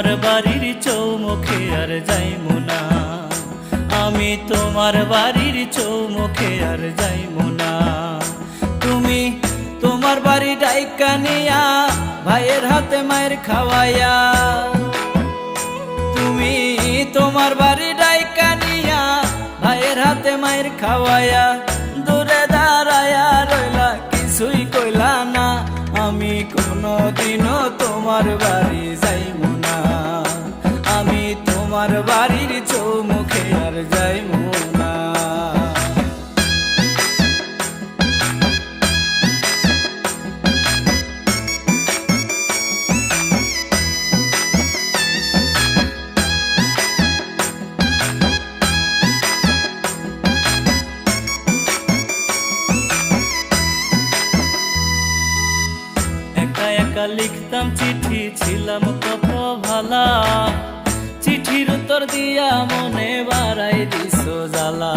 তোমার বাড়ির চৌমুখে আর যাইমু না, আমি তোমার বাড়ির চৌমুখে আর যাইমু না। তুমি তোমার বাড়ি ডাইকা নিয়া ভাইয়ের হাতে মায়ের খাওয়াইয়া, তুমি তোমার বাড়ি ডাইকা নিয়া ভাইয়ের হাতে মায়ের খাওয়াইয়া দূরে দাঁড়ায়া রইলা, কিছুই কইলা না। আমি কোনদিনও তোমার বাড়ি যাইমু না, আমি তোমার বাড়ির চৌমুখে আর যাইমু না। একা লিখতাম চিঠি, ছিলাম কত ভালা, চিঠির উত্তর দিয়া মনে বাড়াই দিছো জ্বালা।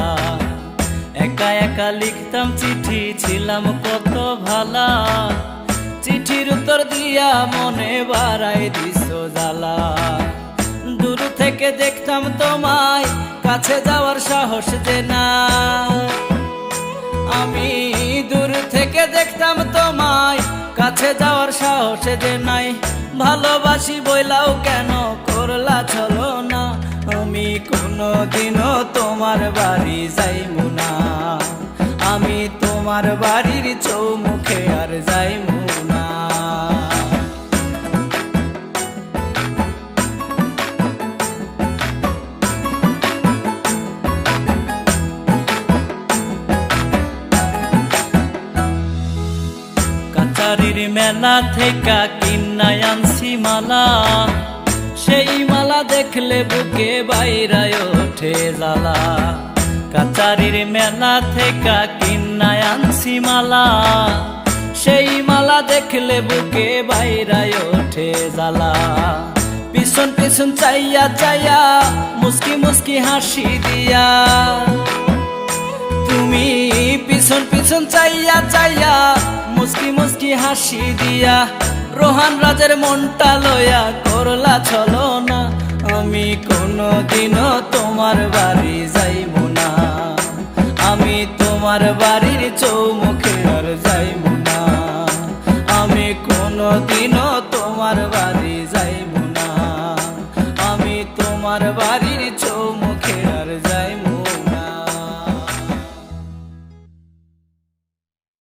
একা একা লিখতাম চিঠি, ছিলাম কত ভালা, চিঠির উত্তর দিয়া মনে বাড়াই দিছো জ্বালা। দূর থেকে দেখতাম তোমায়, কাছে যাওয়ার সাহস যে না। আমি দূর থেকে দেখতাম তোমায়, কাছে যাওয়ার সাহস যে নাই। ভালোবাসি বইলাও কেন করলা চলো না, আমি কোনদিনও তোমার বাড়ি যাইমু না, আমি তোমার বাড়ির চৌমুখে আর যাইমু না। কাছারির মেলা থেকে কিনাই আনছি মালা, সেই মালা দেখলে বুকে বাইরায় ওঠে জ্বালা। কাছারির মেলা থেকে কিনাই আনছি মালা, সেই মালা দেখলে বুকে বাইরায় ওঠে জ্বালা। পিছন পিছন চাইয়া চাইয়া মুস্কি মুস্কি হাসি দিয়া, তুমি পিছন পিছন চাইয়া চাইয়া মুস্কি মুস্কি হাসি দিয়া রোহান রাজের মনটা লয়া করলা চলো না। আমি কোনদিনও তোমার বাড়ি যাইমু না, আমি তোমার বাড়ির চৌমুখে